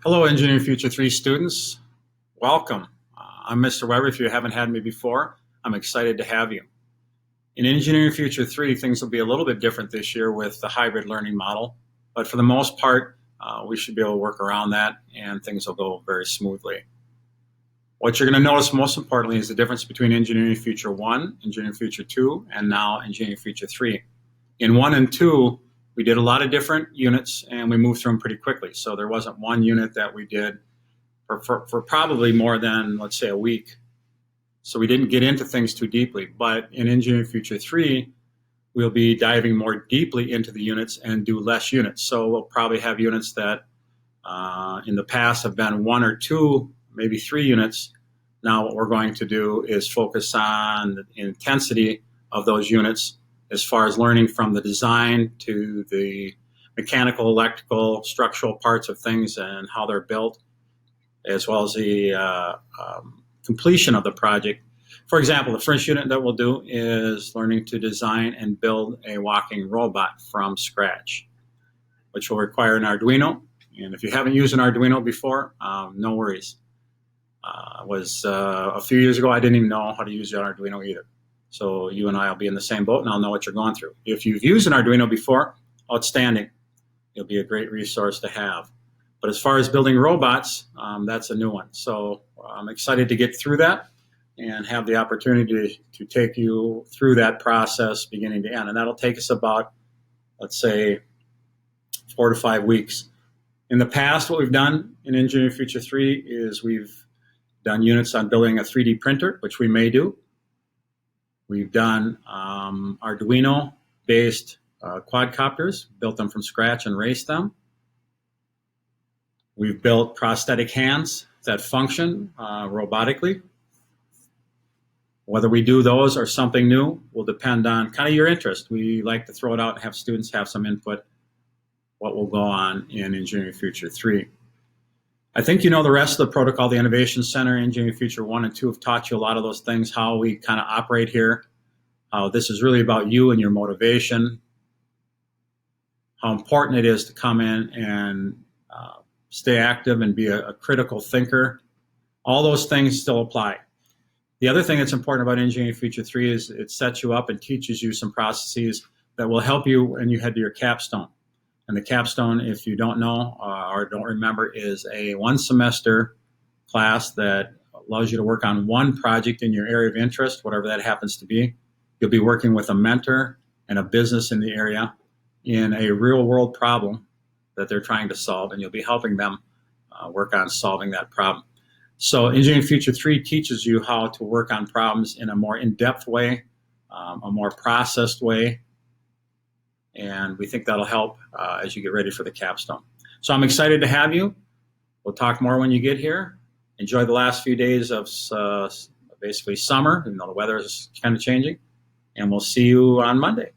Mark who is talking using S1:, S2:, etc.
S1: Hello, Engineering Future 3 students. Welcome. I'm Mr. Weber. If you haven't had me before, I'm excited to have you. In Engineering Future 3, things will be a little bit different this year with the hybrid learning model, but for the most part, we should be able to work around that and things will go very smoothly. What you're going to notice most importantly is the difference between Engineering Future 1, Engineering Future 2, and now Engineering Future 3. In 1 and 2, we did a lot of different units and we moved through them pretty quickly. So there wasn't one unit that we did for probably more than, let's say, a week. So we didn't get into things too deeply. But in Engineering Future 3, we'll be diving more deeply into the units and do less units. So we'll probably have units that in the past have been 1 or 2, maybe 3 units. Now what we're going to do is focus on the intensity of those units as far as learning from the design to the mechanical, electrical, structural parts of things and how they're built, as well as the completion of the project. For example, the first unit that we'll do is learning to design and build a walking robot from scratch, which will require an Arduino. And if you haven't used an Arduino before, no worries. A few years ago, I didn't even know how to use an Arduino either. So you and I will be in the same boat and I'll know what you're going through. If you've used an Arduino before, outstanding. It'll be a great resource to have. But as far as building robots, that's a new one. So I'm excited to get through that and have the opportunity to take you through that process beginning to end. And that'll take us about, let's say, 4 to 5 weeks. In the past, what we've done in Engineering Future 3 is we've done units on building a 3D printer, which we may do. We've done Arduino-based quadcopters, built them from scratch and raced them. We've built prosthetic hands that function robotically. Whether we do those or something new will depend on kind of your interest. We like to throw it out and have students have some input what will go on in Engineering Future 3. I think you know the rest of the protocol. The Innovation Center, Engineering Future 1 and 2 have taught you a lot of those things, how we kind of operate here, how this is really about you and your motivation, how important it is to come in and stay active and be a critical thinker. All those things still apply. The other thing that's important about Engineering Future 3 is it sets you up and teaches you some processes that will help you when you head to your capstone. And the capstone, if you don't know or don't remember, is a 1-semester class that allows you to work on one project in your area of interest, whatever that happens to be. You'll be working with a mentor and a business in the area in a real-world problem that they're trying to solve, and you'll be helping them work on solving that problem. So Engineering Future 3 teaches you how to work on problems in a more in-depth way, a more processed way, and we think that'll help as you get ready for the capstone. So I'm excited to have you. We'll talk more when you get here. Enjoy the last few days of basically summer, even though the weather is kind of changing, and we'll see you on Monday.